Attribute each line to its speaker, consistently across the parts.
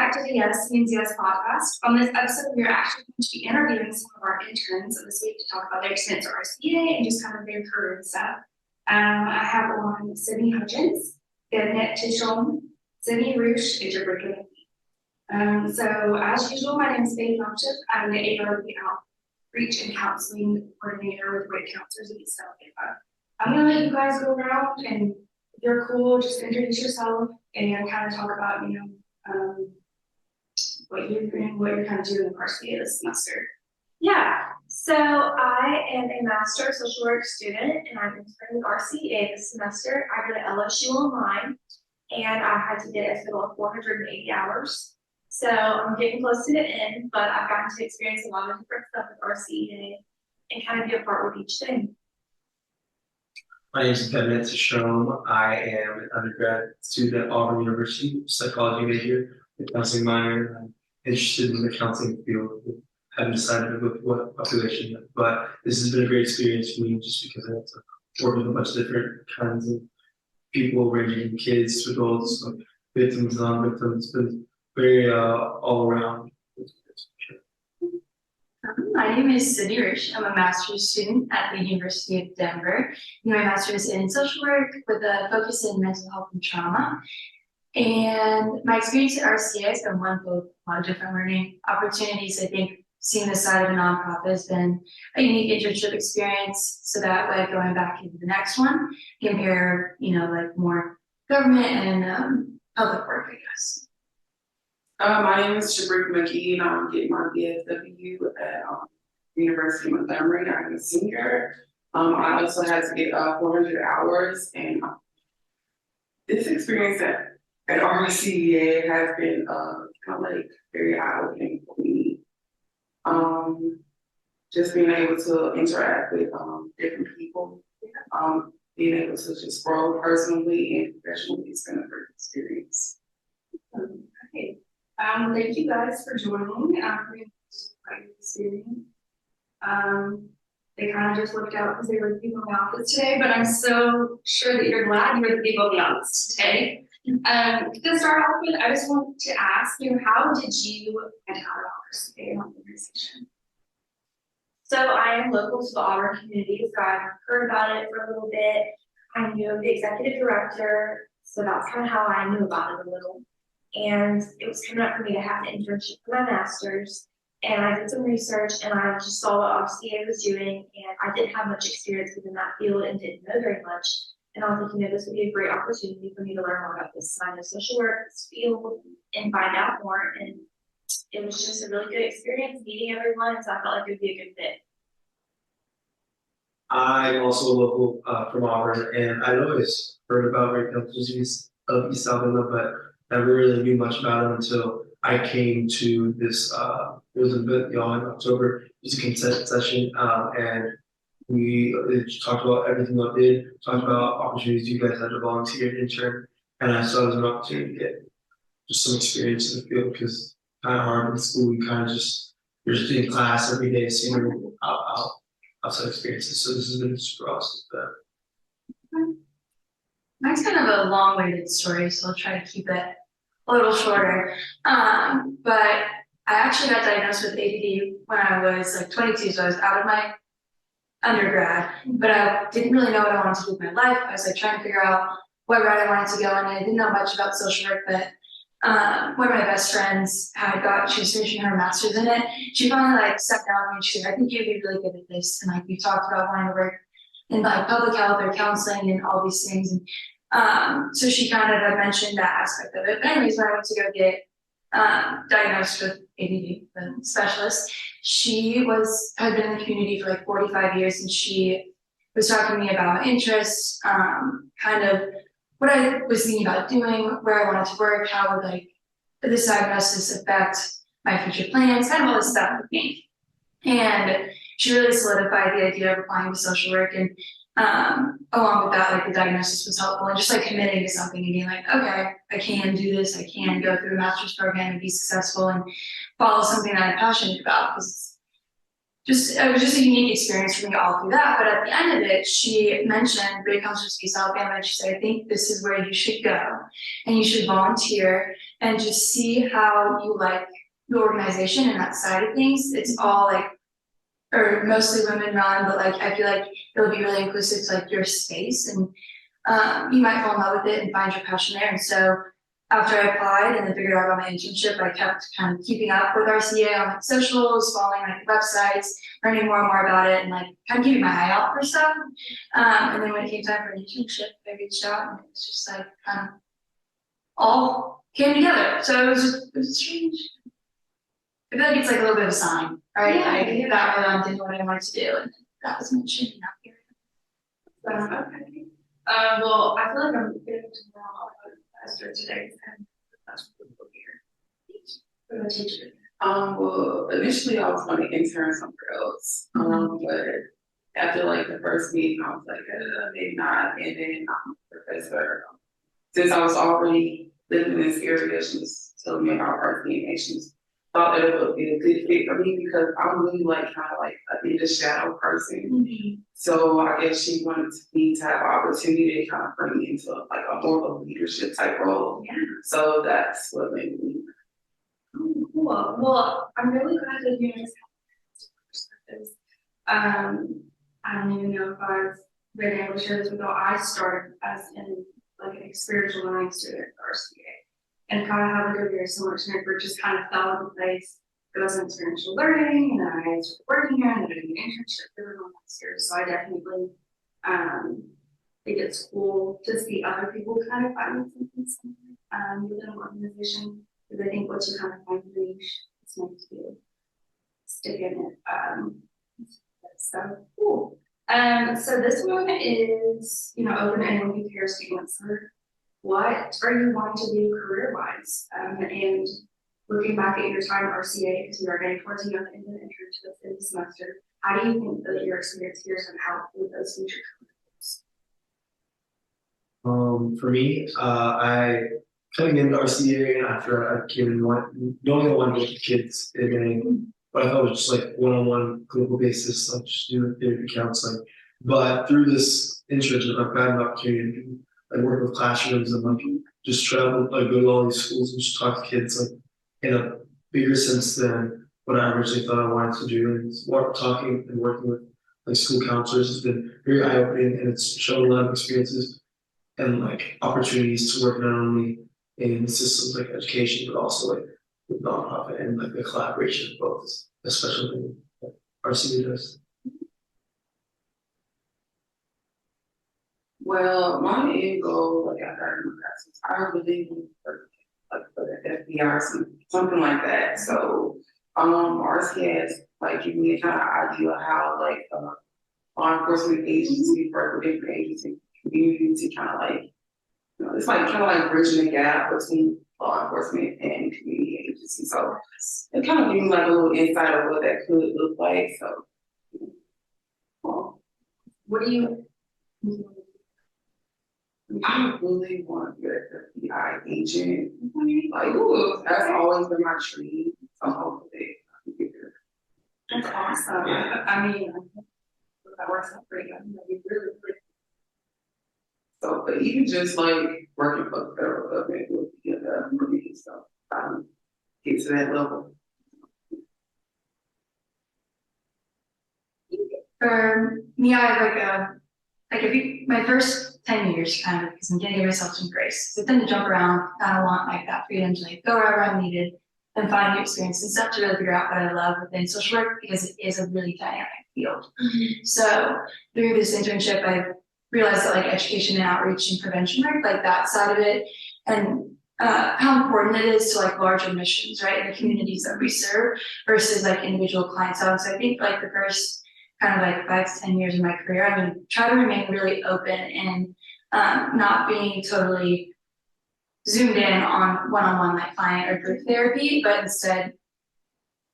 Speaker 1: back to the Yes Means Yes podcast. On this episode, we are actually going to be interviewing some of our interns of this week to talk about their experience at RCEA and just kind of their career and stuff. I have on Sydney Hutchins, Bemnet Teshome, Sidney Ruisch, and Jabrekka McGhee. So as usual, my name is Naumcheff. I'm the ARC Outreach and Counseling Coordinator with Great Counselors at East Alabama. I'm going to let you guys go around, and if you're cool, just introduce yourself and kind of talk about, what you're kind of doing in RCEA this semester.
Speaker 2: Yeah, so I am a Master of Social Work student, and I'm interning with RCEA this semester. I go to LSU online, and I had to get a total of 480 hours. So I'm getting close to the end, but I've gotten to experience a lot of different stuff with RCEA and kind of be a part with each thing.
Speaker 3: My name is Bemnet Teshome. I am an undergrad student at Auburn University, psychology major, with counseling minor. I'm interested in the counseling field. I haven't decided with what population yet, but this has been a great experience for me just because I have to work with a bunch of different kinds of people, ranging from kids to adults, like victims, non-victims. It's been very all around.
Speaker 4: My name is Sidney Ruisch. I'm a master's student at the University of Denver. My master's in social work with a focus in mental health and trauma. And my experience at RCEA has been one of a lot of different learning opportunities. I think seeing this side of a nonprofit has been a unique internship experience. So that way, going back into the next one, compare, like more government and public work, I guess.
Speaker 5: My name is Jabrekka McGhee, and I'm getting my BSW at University of Montgomery. I'm a senior. I also had to get 400 hours, and this experience at RCEA has been kind of like very eye-opening for me. Just being able to interact with different people, being able to just grow personally and professionally has been a great experience.
Speaker 1: Okay. Thank you guys for joining. Great experience. They kind of just looked out because they were the people in the office today, but I'm so sure that you're glad you're the people in the office today. To start off with, I just want to ask you, how did you find out about RCEA and organization?
Speaker 2: So I am local to the Auburn community, so I've heard about it for a little bit. I knew the executive director, so that's kind of how I knew about it a little. And it was coming up for me to have an internship for my master's, and I did some research and I just saw what RCEA was doing, and I didn't have much experience within that field and didn't know very much. And I was thinking, this would be a great opportunity for me to learn more about this side of social work, this field, and find out more. And it was just a really good experience meeting everyone, and so I felt like it would be a good fit.
Speaker 3: I'm also local from Auburn, and I'd always heard about Great Counselors of East Alabama, but never really knew much about it until I came to this. It was an event in October. It was a consent session, and we talked about everything I did. Talked about opportunities you guys had to volunteer and intern, and I saw it as an opportunity to get just some experience in the field because kind of hard in school. You're just in class every day, seeing outside experiences. So this has been super awesome.
Speaker 4: Mine's kind of a long-winded story, so I'll try to keep it a little shorter. But I actually got diagnosed with ADD when I was like 22, so I was out of my undergrad, but I didn't really know what I wanted to do with my life. I was like trying to figure out what route I wanted to go, and I didn't know much about social work, but one of my best friends she was finishing her master's in it. She finally sat down with me and she said, I think you'd be really good at this. And we talked about wanting to work in public health or counseling and all these things. And so she kind of had mentioned that aspect of it. But anyways, when I went to go get diagnosed with ADD, the specialist, she had been in the community for 45 years, and she was talking to me about interests, kind of what I was thinking about doing, where I wanted to work, how would this diagnosis affect my future plans, kind of all this stuff with me. And she really solidified the idea of applying to social work, and along with that, the diagnosis was helpful, and just committing to something and being okay, I can do this, I can go through a master's program and be successful and follow something that I'm passionate about, because it was just a unique experience for me all through that. But at the end of it, she mentioned Great Counselors of East Alabama, and she said, I think this is where you should go, and you should volunteer and just see how you like the organization and that side of things. It's all like, or mostly women run, but like I feel like it'll be really inclusive to like your space, and you might fall in love with it and find your passion there. And so after I applied and then figured out about my internship, I kept kind of keeping up with RCEA on like socials, following like websites, learning more and more about it, and like kind of keeping my eye out for stuff. And then when it came time for an internship, I reached out, and it was just like all came together. So it was strange. I feel like it's like a little bit of a sign, right?
Speaker 1: Yeah,
Speaker 4: I got early on, didn't know what I wanted to do, and that was mentioned in that period.
Speaker 1: Okay. Well, I feel like I'm getting to know a lot about Esther today, and that's really cool here. What about you?
Speaker 5: Well, initially I was going to intern somewhere else. But after like the first meeting, I was like, maybe not. And then professor, since I was already living in this area, she was telling me about RCEA. She thought that it would be a good fit for me because I'm really like kind of like an in the shadow person. So I guess she wanted me to have opportunity to kind of bring me into like a more of a leadership type role.
Speaker 1: Yeah.
Speaker 5: So that's what made me.
Speaker 1: Cool. Well, I'm really glad to hear this perspectives. I don't even know if I've been able to share this with you. I started as in like an experiential learning student at RCEA, and kind of have like a very similar experience where it just kind of fell into place. It was an experiential learning, and then I started working here, and then I did an internship for the last year. So I definitely think it's cool to see other people kind of finding something similar within an organization. Because I think once you kind of find the niche, it's nice to stick in it. So cool. So this one is, open and will be curious to answer. What are you wanting to do career-wise? And looking back at your time at RCA, because you are getting towards the end of the internship in the semester, how do you think that your experience here is going to help with those future careers?
Speaker 3: For me, I coming into RCA after I came in knowing I wanted to work with kids and but I thought it was just like one-on-one clinical basis, like just doing therapy counseling. But through this internship, I've got an opportunity to like work with classrooms and like just travel, like go to all these schools and just talk to kids like in a bigger sense than what I originally thought I wanted to do. And talking and working with like school counselors has been very eye-opening, and it's shown a lot of experiences and like opportunities to work not only in systems like education, but also like with nonprofit and like the collaboration of both, especially like RCA does.
Speaker 5: Well, my end goal, like after I got my master's, I really want to work like for the FBI or something like that. So, RCA has like given me a kind of idea of how like law enforcement agencies work with different agencies, community to kind of like, it's like kind of like bridging the gap between law enforcement and community agencies. So it kind of gave me like a little insight of what that could look like. So,
Speaker 1: What do you?
Speaker 5: I really want to be an FBI agent. Like, ooh, that's always been my dream. So hopefully I can get there.
Speaker 1: That's awesome.
Speaker 3: Yeah.
Speaker 1: I mean, that works out pretty good. That'd be really great.
Speaker 5: So, but even just like working for the federal government would be enough for me. So, get to that level.
Speaker 4: For me, I have my first 10 years kind of, because I'm getting myself some grace. So then to jump around, I want like that freedom to like go wherever I'm needed and find new experience and stuff to really figure out what I love within social work, because it is a really dynamic field. So through this internship, I've realized that like education and outreach and prevention work, like that side of it, and how important it is to like larger missions, right, in the communities that we serve versus like individual clients. So I think like the first kind of like 5 to 10 years of my career, I'm going to try to remain really open and not being totally zoomed in on one-on-one like client or group therapy, but instead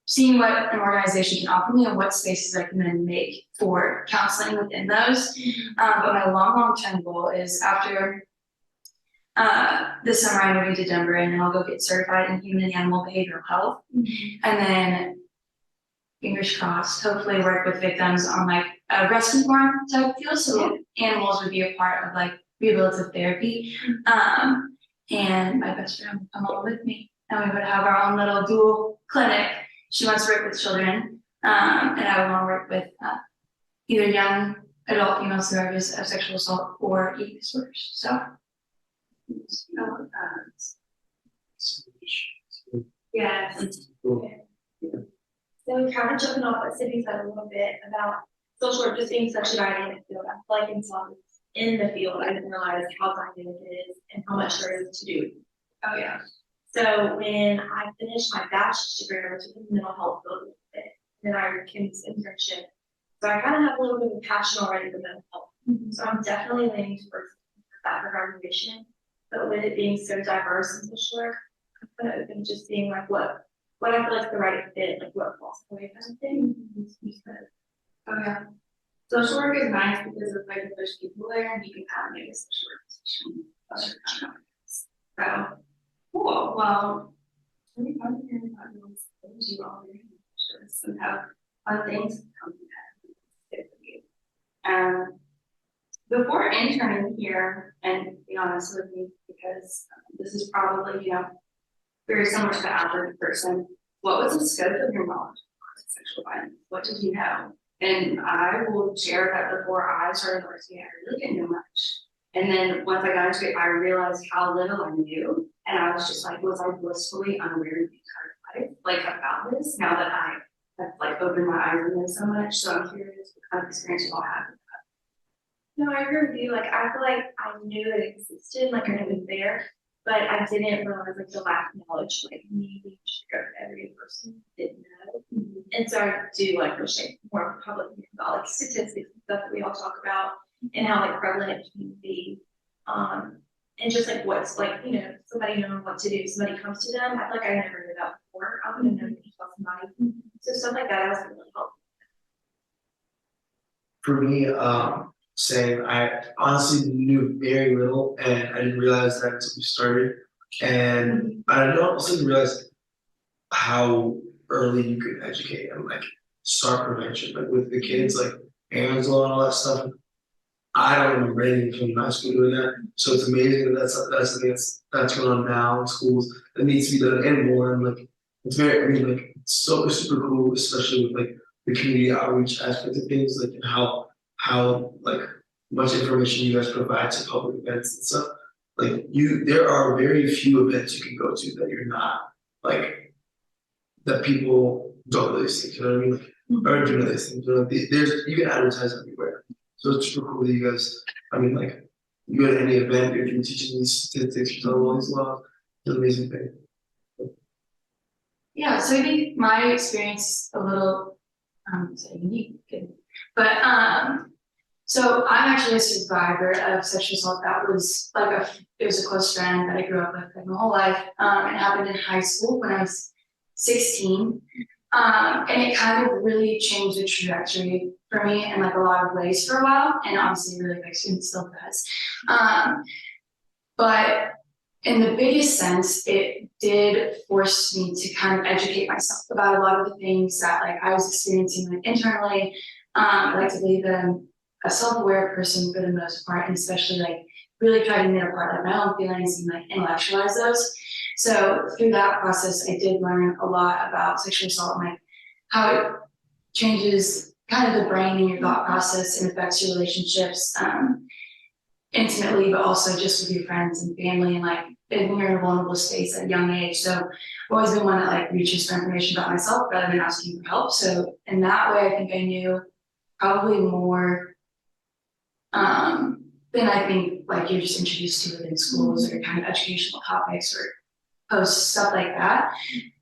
Speaker 4: seeing what an organization can offer me and what spaces I can then make for counseling within those. But my long-term goal is after this summer I'm moving to Denver, and then I'll go get certified in human and animal behavioral health. And then fingers crossed, hopefully work with victims on like a rescue farm type deal. So animals would be a part of like rehabilitative therapy. and my best friend would come along with me, and we would have our own little dual clinic. She wants to work with children, and I would want to work with either young adult female survivors of sexual assault or eating disorders. So,
Speaker 1: Yes.
Speaker 3: Cool.
Speaker 2: So kind of jumping off what Sydney said a little bit about social work just being such a dynamic field. I feel like in the field, I didn't realize how dynamic it is and how much there is to do.
Speaker 1: Oh, yeah.
Speaker 2: So when I finished my bachelor's degree, I was in the mental health field a little bit. Then I became this internship. So I kind of have a little bit of a passion already for mental health. So I'm definitely leaning towards that for graduation. But with it being so diverse in social work, I'm kind of open to just seeing like what I feel like is the right fit, like what falls away kind of thing.
Speaker 1: Oh, yeah. Social work is nice because it's like if there's people there and you can kind of make a social work position. So, cool. Well, really fun hearing about those you all very interested and have fun things come from that. Good for you. Before interning here, and be honest with me, because this is probably, very similar to the average person, what was the scope of your knowledge of sexual violence? What did you know? And I will share that before I started RCEA, I really didn't know much. And then once I got into it, I realized how little I knew. And I was just like, was I blissfully unaware the entire life, like about this, now that I have like opened my eyes and know so much. So I'm curious what kind of experience you all had with that.
Speaker 2: No, I agree with you. Like I feel like I knew it existed, like I was there, but I didn't realize like the lack of knowledge, like me being sure every person didn't know. And so I do like wish I more public about like statistics and stuff that we all talk about and how like prevalent it can be. And just like what's like, somebody knowing what to do, somebody comes to them. I feel like I never knew that before. I would have known to tell somebody. So stuff like that has really helped.
Speaker 3: For me, saying I honestly knew very little, and I didn't realize that until we started. And I also didn't realize how early you could educate and like start prevention, like with the kids, like hands on all that stuff. I don't remember anything from high school doing that, so it's amazing that that's something that's going on now in schools that needs to be done and more. And like it's it's so super cool, especially with like the community outreach aspect of things, like how like much information you guys provide to public events and stuff. Like there are very few events you can go to that you're not like that people don't really see. You know what I mean? Like, or do know these things. You can advertise everywhere. So it's super cool that you guys. You go to any event, you're teaching these statistics, you're telling all these laws. It's an amazing thing.
Speaker 4: Yeah, so I think my experience a little unique, but so I'm actually a survivor of sexual assault. That was it was a close friend that I grew up with like my whole life. It happened in high school when I was 16. And it kind of really changed the trajectory for me in like a lot of ways for a while, and obviously really affects me and still does. But in the biggest sense, it did force me to kind of educate myself about a lot of the things that like I was experiencing like internally. I like to believe that I'm a self-aware person for the most part, and especially like really try to knit apart like my own feelings and like intellectualize those. So through that process, I did learn a lot about sexual assault and like how it changes kind of the brain and your thought process and affects your relationships intimately, but also just with your friends and family, and like when you're in a vulnerable space at a young age. So I've always been one that like reaches for information about myself rather than asking for help. So in that way, I think I knew probably more than I think like you're just introduced to within schools or kind of educational topics or posts, stuff like that.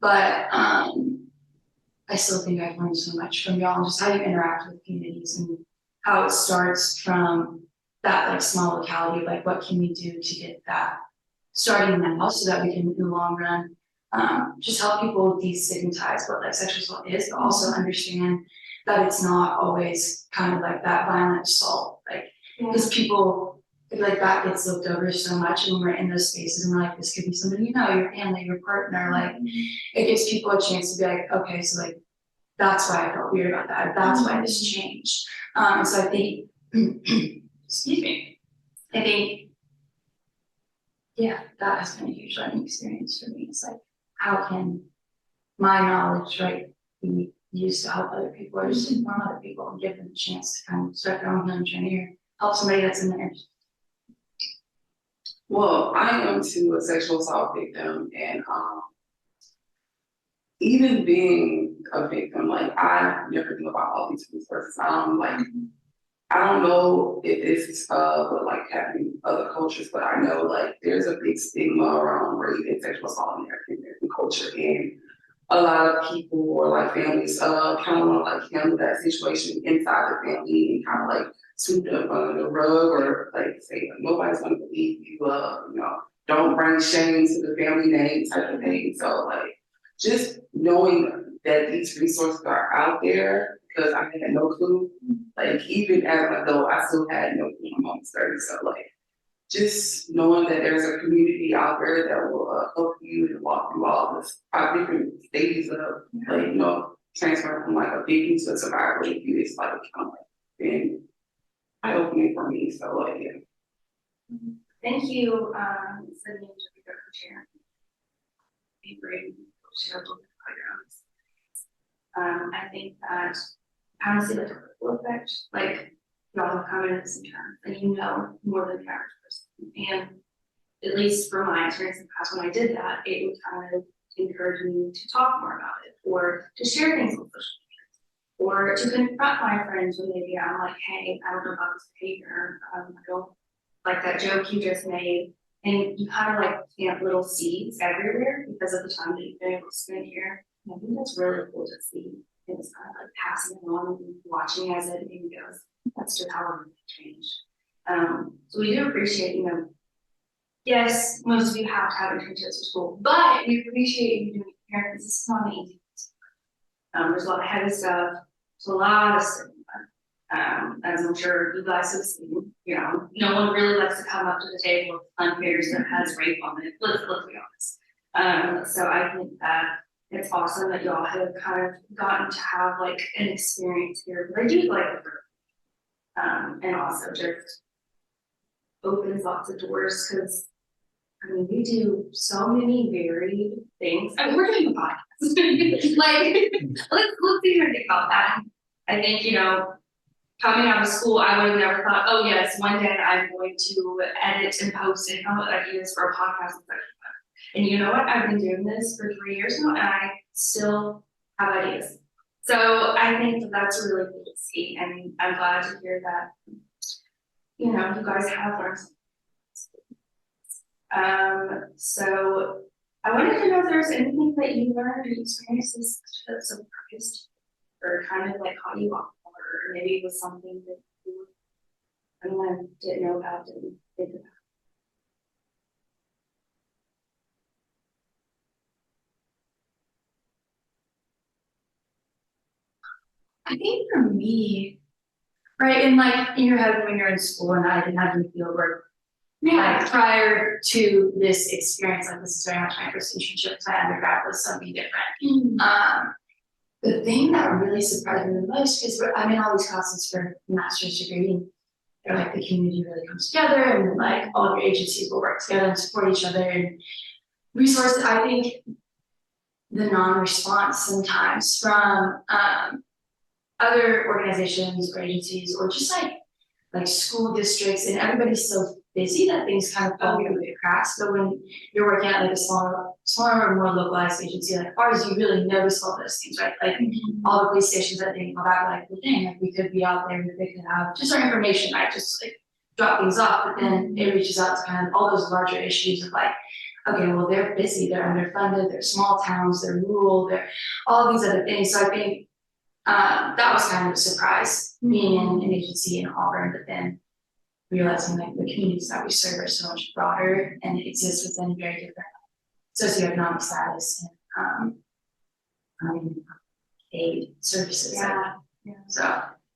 Speaker 4: But I still think I've learned so much from y'all and just how you interact with communities and how it starts from that like small locality, like what can we do to get that starting now so that we can in the long run just help people destigmatize what like sexual assault is, but also understand that it's not always kind of like that violent assault, like because people like that gets looked over so much, and when we're in those spaces and we're like, this could be somebody your family, your partner, like it gives people a chance to be like, okay, so like that's why I felt weird about that, that's why this changed. So I think excuse me, I think Yeah, that has been a huge learning experience for me. It's like, how can my knowledge, right, be used to help other people or just inform other people and give them a chance to kind of start their own healing journey or help somebody that's in there.
Speaker 5: Well, I am too a sexual assault victim, and even being a victim, like I never knew about all these resources. I don't know if this is what like happening in other cultures, but I know like there's a big stigma around rape and sexual assault in American culture, and a lot of people or like families kind of want to like handle that situation inside the family and kind of like sweep it up under the rug or like say like, nobody's gonna believe you, you know, don't bring shame to the family name type of thing. So like just knowing that these resources are out there because I had no clue. Like even as an adult, I still had no clue. I'm almost 30, so like just knowing that there's a community out there that will help you and walk through all this different stages of like you know transfer from like a victim to a survivor with you is like kind of like been eye opening for me. So like yeah.
Speaker 1: Thank you, Sydney and Jabrekka for sharing. Be brave, share a little bit about your own experience. I think that kind of see like a ripple effect, like y'all have come in this intern and you know more than the average person. And at least from my experience in the past, when I did that, it would kind of encourage me to talk more about it or to share things on social media or to confront my friends when maybe I'm like, hey, I don't know about this behavior. I don't like that joke you just made. And you kind of like plant little seeds everywhere because of the time that you've been able to spend here. And I think that's really cool to see. It's kind of like passing it on and watching as it maybe goes. That's just how I'm change. So we do appreciate, you know, yes, most of you have to have internships for school, but we appreciate you doing it here because it's not easy. There's a lot of heavy stuff, there's a lot of stigma. As I'm sure you guys have seen, you know, no one really likes to come up to the table with unfair that has rape on it. Let's be honest. So I think that it's awesome that y'all have kind of gotten to have like an experience here, but I do like the group. And also just opens lots of doors because I mean we do so many varied things. I mean, we're doing a podcast. Like let's even think about that. I think, you know, coming out of school, I would have never thought, oh yes, one day I'm going to edit and post and come up with ideas for a podcast and such. And you know what? I've been doing this for 3 years now, and I still have ideas. So I think that that's really cool to see, and I'm glad to hear that. You know, you guys have learned something. So I wanted to know if there's anything that you learned or experiences that surprised you, or kind of like caught you off guard, or maybe it was something that you, I didn't know about, didn't think about.
Speaker 4: I think for me, right, and like in your head when you're in school and I didn't have any field work, like prior to this experience, like this is very much my first internship, my undergrad was something different. The thing that really surprised me the most, because I'm in all these classes for a master's degree, and they're like the community really comes together and like all of your agencies will work together and support each other and resources. I think the non-response sometimes from other organizations or agencies or just like school districts, and everybody's so busy that things kind of fall through the cracks. But when you're working at like a smaller or more localized agency like ours, you really notice all those things, right? Like all the police stations that they go back, like, well, dang, like we could be out there, they could have just our information, right? Just like drop things off, but then it reaches out to kind of all those larger issues of like, okay, well, they're busy, they're underfunded, they're small towns, they're rural, they're all these other things. So I think that was kind of a surprise being in an agency in Auburn, but then realizing like the communities that we serve are so much broader and it exists within very different socioeconomic status and aid services.
Speaker 1: Yeah.
Speaker 4: So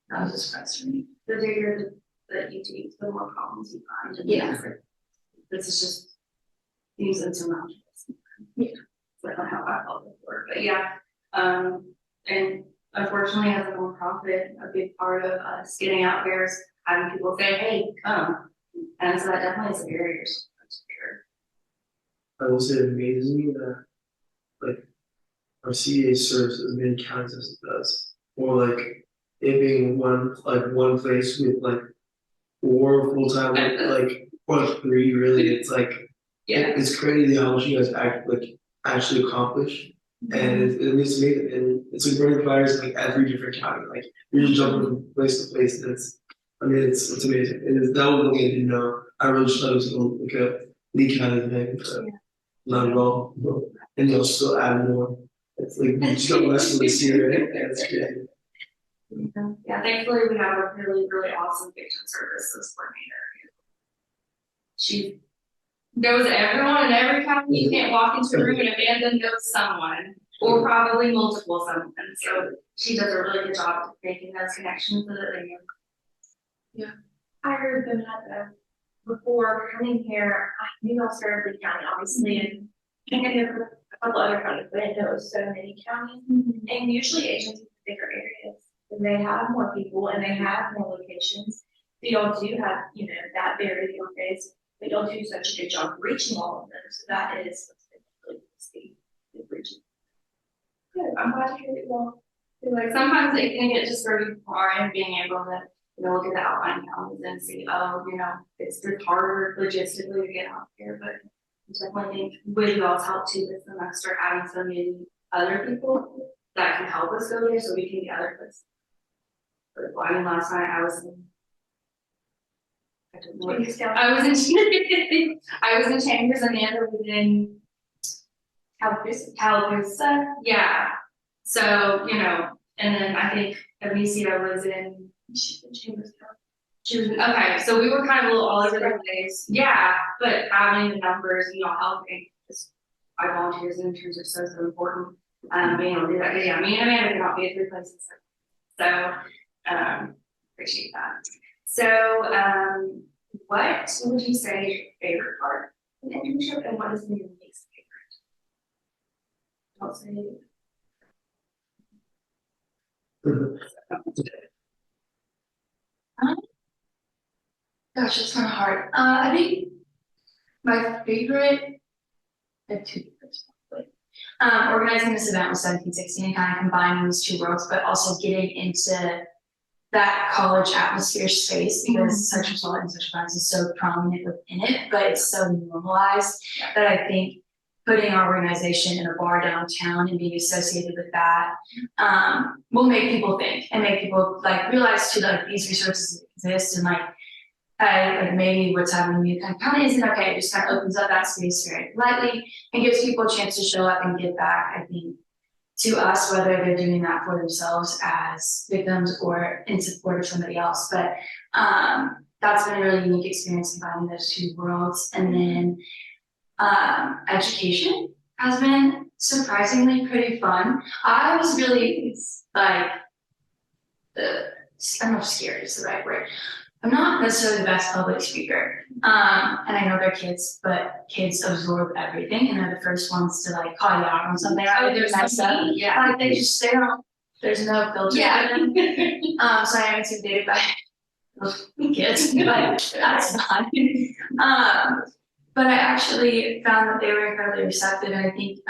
Speaker 4: that was a surprise for me.
Speaker 1: The bigger that you do, the more problems you find. And
Speaker 4: Yeah.
Speaker 1: This is just things insurmountable. Yeah. That's not how I felt before. But yeah. And unfortunately, as a nonprofit, a big part of us getting out there is having people say, hey, come. And so that definitely is a barrier.
Speaker 3: I will say it amazes me that like RCEA serves as many counties as it does. Or like it being one place with like 4 full-time or like 3 really. It's like it's crazy how much you guys actually accomplish. And it's amazing. And it's like running fires in like every different county. Like you're just jumping from place to place. And it's amazing. And it's that one thing I didn't know. I really just thought it was like a Lee County thing, but not at all. And they'll still add more. It's like you just got less of this year, right? That's crazy.
Speaker 1: Yeah, thankfully we have a really, really awesome victim services coordinator. She knows everyone in every county. You can't walk into a room and abandon knows someone, or probably multiple someone. So she does a really good job of making those connections so that they know.
Speaker 2: Yeah. I heard them before coming here. I knew I served Lee County, obviously, and I knew a couple other counties, but I didn't know it was so many counties. And usually agencies in bigger areas, and they have more people and they have more locations. They don't do have, that very little base. They don't do such a good job reaching all of them. So that is what's been really reaching.
Speaker 1: Good. I'm glad to hear it. Well, like sometimes it can get just very far and being able to look at the outline counties and see, it's harder logistically to get out here, but I definitely think with y'all's help too this semester, adding so many other people that can help us go there so we can get other places. But last night I was in I was in Chambers, Amanda was in Calapusa. Yeah. So, and then I think Amicia was in Chambers. She was okay, so we were kind of a little all over the place. Yeah, but having the numbers, helping because our volunteers and interns are so important. Being able to do that. But yeah, me and Amanda can all be at 3 places. So appreciate that. So what would you say is your favorite part of an internship and what is your least favorite? Don't say anything.
Speaker 4: Gosh, it's kind of hard. I think my favorite, I have 2 favorites probably. Organizing this event with 1716 and kind of combining these 2 worlds, but also getting into that college atmosphere space because sexual assault and sexual violence is so prominent within it, but it's so normalized that I think putting our organization in a bar downtown and being associated with that will make people think and make people realize too these resources exist and maybe what's happening in the county isn't okay. It just kind of opens up that space very lightly and gives people a chance to show up and give back, I think, to us, whether they're doing that for themselves as victims or in support of somebody else. But that's been a really unique experience combining those 2 worlds. And then education has been surprisingly pretty fun. I was really I don't know if scared is the right word. I'm not necessarily the best public speaker. And I know they're kids, but kids absorb everything and they're the first ones to call you out on something.
Speaker 1: There's messed up. Yeah.
Speaker 4: They just stay on. There's no filter. Yeah. For them. So I am intimidated by kids, but that's fine. But I actually found that they were incredibly receptive, and I think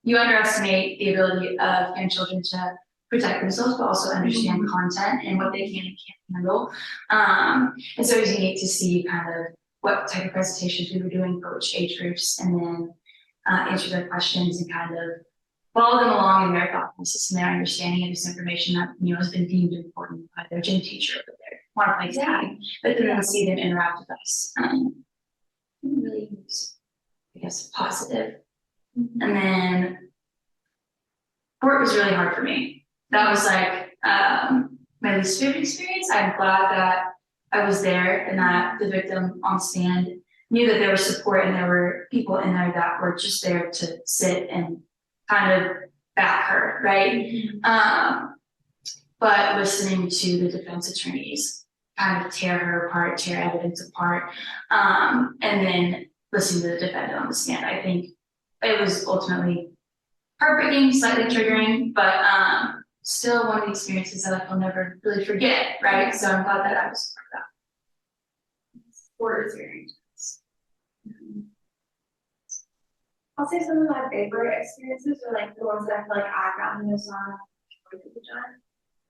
Speaker 4: you underestimate the ability of young children to protect themselves, but also understand content and what they can and can't handle. And so it was unique to see kind of what type of presentations we were doing for which age groups, and then answer their questions and kind of follow them along in their thought process and their understanding of this information that has been deemed important by their gym teacher or their marketplace tag, but then see them interact with us. Really, I guess, positive. And then court was really hard for me. That was my least favorite experience. I'm glad that I was there and that the victim on stand knew that there was support and there were people in there that were just there to sit and kind of back her, right? But listening to the defense attorneys kind of tear her apart, tear evidence apart, and then listening to the defendant on the stand. I think it was ultimately heartbreaking, slightly triggering, but still one of the experiences that I'll never really forget, right? So I'm glad that I was part of that.
Speaker 1: Support is very intense.
Speaker 2: I'll say some of my favorite experiences are like the ones that I feel like I've gotten the most on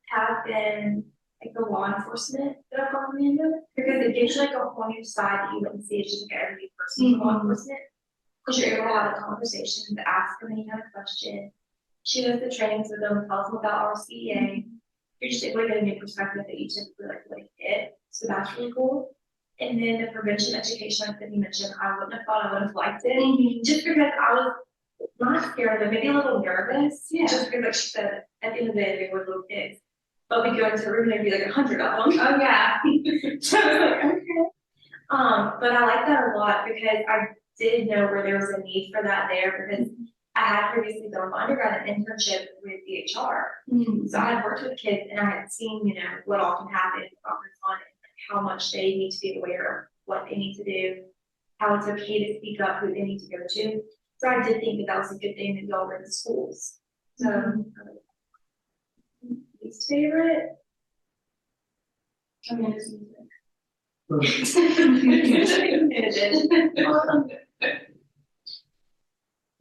Speaker 2: have been like the law enforcement that I've gone into, because it gives you like a whole new side that you wouldn't see. It's just like every person in law enforcement, because you're able to have a conversation, to ask them any kind of question. She does the trainings with them, tells them about RCEA. You're just able to get a new perspective that you typically like wouldn't get. So that's really cool. And then the prevention education, like that you mentioned, I wouldn't have thought I would have liked it, just because I was not scared, but maybe a little nervous.
Speaker 1: Yeah.
Speaker 2: Just because, like she said, at the end of the day, they were little kids. But we go into the room, there'd be like 100 of them.
Speaker 1: Oh, yeah.
Speaker 2: So I was like, okay. But I like that a lot because I did know where there was a need for that there, because I had previously done my undergrad an internship with DHR. So I had worked with kids and I had seen, you know, what all can happen on how much they need to be aware of what they need to do, how it's okay to speak up, who they need to go to. So I did think that that was a good thing that y'all were in schools. So, least favorite? I mean, it's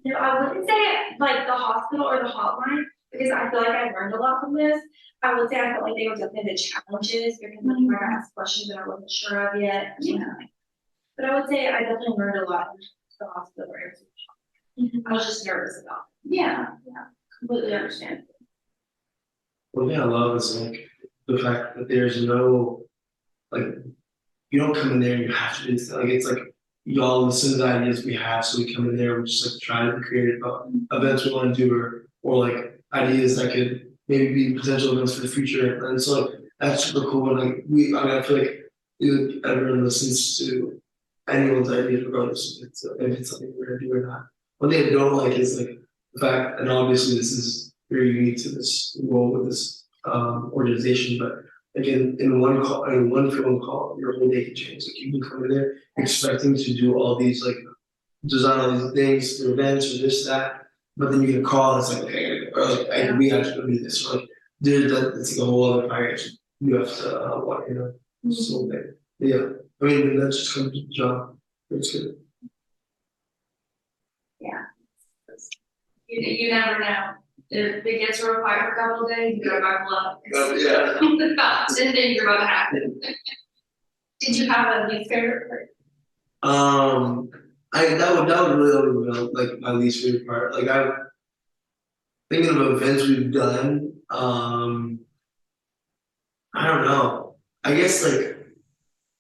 Speaker 2: No, I wouldn't say like the hospital or the hotline, because I feel like I learned a lot from this. I would say I felt like they were definitely the challenges, because like if I got asked questions that I wasn't sure of yet. Yeah. But I would say I definitely learned a lot in the hospital or I was just nervous about it.
Speaker 1: Yeah.
Speaker 2: Completely understand.
Speaker 3: One thing I love is like the fact that there's no, like, you don't come in there and you have to do this. Like, it's like y'all listen to the ideas we have, so we come in there and we just like try to be creative about events we want to do, or like ideas that could maybe be potential events for the future. And so like that's super cool. And like I feel like everyone listens to anyone's ideas regardless if it's something we're gonna do or not. One thing I don't like is like the fact, and obviously this is very unique to this role with this organization, but again, in one phone call, your whole day can change. Like you can come in there expecting to do all these like design all these things for events or this, that, but then you get a call and it's like, okay, or like we have to go do this. Or like it's like a whole other package. You have to walk so big. Yeah. I mean that just comes with the job. It's good.
Speaker 1: You never know. If it gets real quiet for a couple of days, you gotta buckle up.
Speaker 3: Yeah.
Speaker 1: About 10 things are about to happen. Did you have a least favorite part?
Speaker 3: That would really like my least favorite part. Like I thinking of events we've done. I don't know. I guess like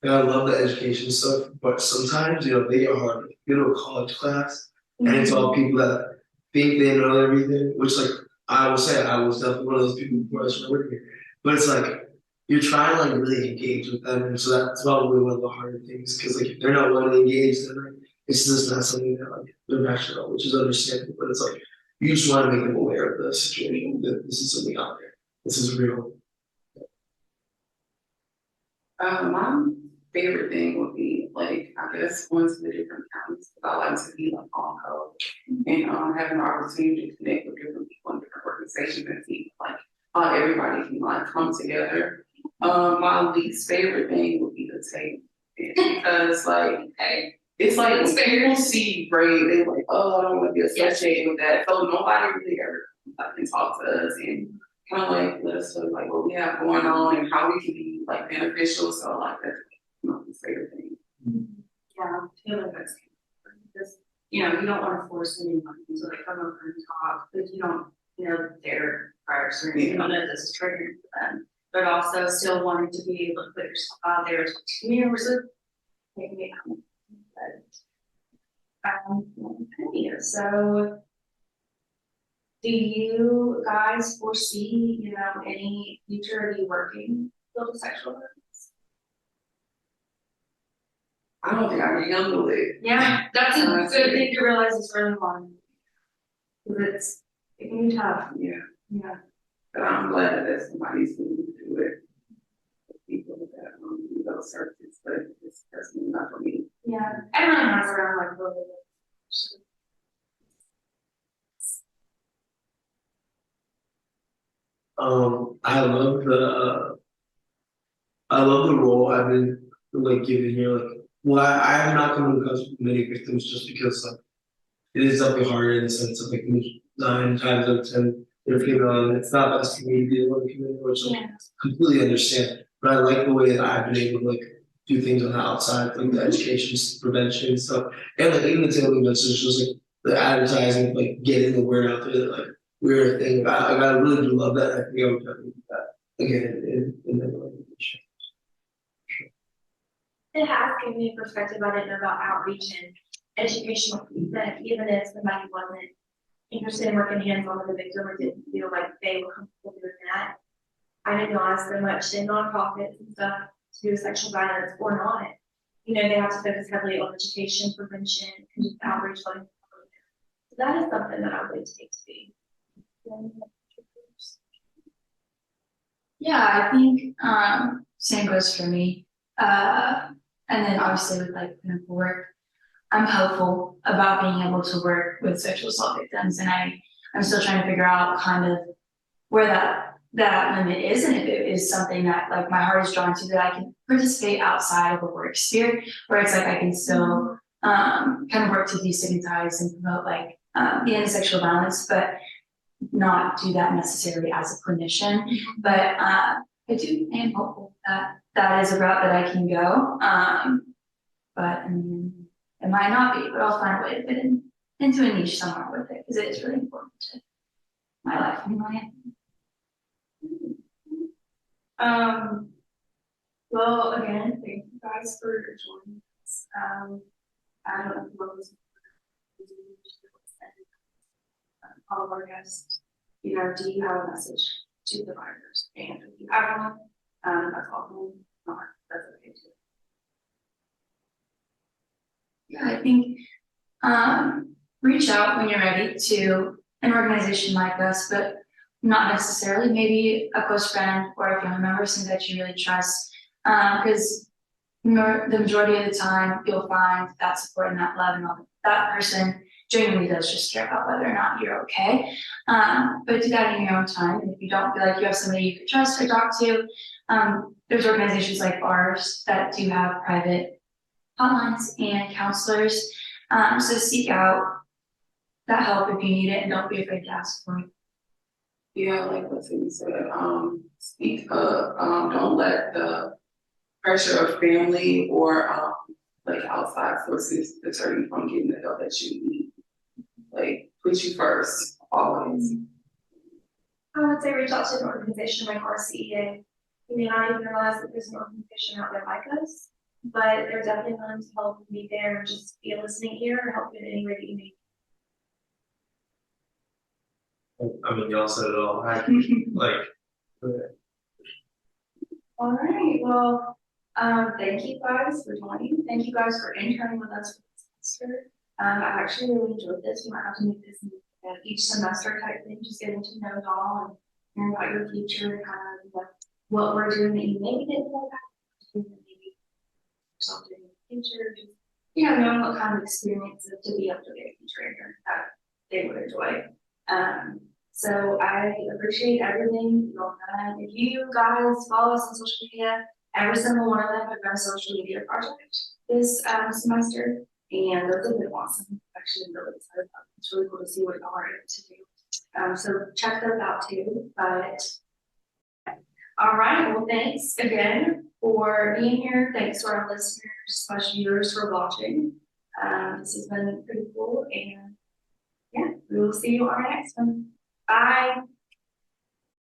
Speaker 3: I love the education stuff, but sometimes they get hard. You go to a college class and it's all people that think they know everything, which like I will say I was definitely one of those people before I started working here. But it's like you're trying to like really engage with them, and so that's probably one of the harder things, because like if they're not willing to engage, then like it's just not something that like they're passionate about, which is understandable. But it's like you just want to make them aware of the situation, that this is something out there. This is real.
Speaker 5: My favorite thing would be like, I guess, going to the different counties. I like to be like on code and having the opportunity to connect with different people in different organizations and see like how everybody can like come together. My least favorite thing would be the tape, because like it's like when people see grade, they're like, oh, I don't want to be associated with that. So nobody really ever can talk to us and kind of like let us know like what we have going on and how we can be like beneficial. So like that's my favorite thing.
Speaker 1: Yeah, I feel like that's because you don't want to force anyone to like come over and talk, because you don't know their prior experience. You don't know if this is triggering for them, but also still wanting to be able to put yourself out there as a community, so making it come. So do you guys foresee, any future of you working with sexual violence?
Speaker 5: I don't think I can handle it.
Speaker 1: Yeah, that's a good thing to realize it's really long. Because it can be tough.
Speaker 5: Yeah. But I'm glad that there's somebody's willing to do it. People that do those services, but it's personally not for me.
Speaker 1: Yeah, everyone has their own like little.
Speaker 3: I love the role I've been like given here. Like, well, I have not come in contact with many victims just because like it is definitely harder in the sense of like 9 times out of 10 they're female, and it's not best for me to be able to community, which I completely understand. But I like the way that I've been able to like do things on the outside, like the education, prevention and stuff, and like even the daily message, just like the advertising, like getting the word out there that like we're a thing. I really do love that. I think I would definitely do that again in the organization.
Speaker 2: It has given me a perspective I didn't know about outreach and educational feedback, even if somebody wasn't interested in working hands-on with the victim or didn't feel like they were comfortable doing that. I didn't realize so much in nonprofits and stuff to do with sexual violence or not. You know, they have to focus heavily on education, prevention, and just outreach. So that is something that I would take to be.
Speaker 4: Yeah, I think same goes for me. And then obviously with like clinical work, I'm hopeful about being able to work with sexual assault victims, and I'm still trying to figure out kind of where that limit is, and if it is something that like my heart is drawn to, that I can participate outside of a work sphere, where it's like I can still kind of work to destigmatize and promote like the end of sexual violence, but not do that necessarily as a clinician. But I am hopeful that that is a route that I can go. But it might not be, but I'll find a way to fit into a niche somewhere with it, because it is really important to my life and my
Speaker 1: Well, again, thank you guys for joining us. I don't know if was all of our guests, you know, do you have a message to the providers? And if you have one, that's awesome. Not, that's okay too.
Speaker 4: Yeah, I think reach out when you're ready to an organization like us, but not necessarily, maybe a close friend or a family member, somebody that you really trust, because the majority of the time you'll find that support and that love and all that person genuinely does just care about whether or not you're okay. But do that in your own time, and if you don't feel like you have somebody you can trust or talk to, there's organizations like ours that do have private hotlines and counselors, so seek out that help if you need it, and don't be afraid to ask for it.
Speaker 5: Yeah, like what Sydney said, speak up, don't let the pressure of family or like outside sources deter you from getting the help that you need. Like, put you first, always.
Speaker 2: I would say reach out to an organization like RCEA. You may not even realize that there's an organization out there like us, but they're definitely willing to help and be there and just be a listening ear and help you in any way that you need.
Speaker 3: I mean, y'all said it all.
Speaker 1: All right. Well, thank you guys for joining. Thank you guys for interning with us for this semester. I actually really enjoyed this. We might have to make this each semester type thing, just getting to know y'all and hearing about your future and kind of what we're doing that you maybe didn't know about, maybe something in the future. Just, you know, knowing what kind of experiences to be able to get a future intern that they would enjoy. So I appreciate everything you've done. If you guys follow us on social media, every single one of them have done a social media project this semester, and those have been awesome. Actually, really excited about it. It's really cool to see what y'all are able to do. So check those out too. But all right, well, thanks again for being here. Thanks to our listeners / viewers for watching. This has been pretty cool, and yeah, we will see you on our next one. Bye.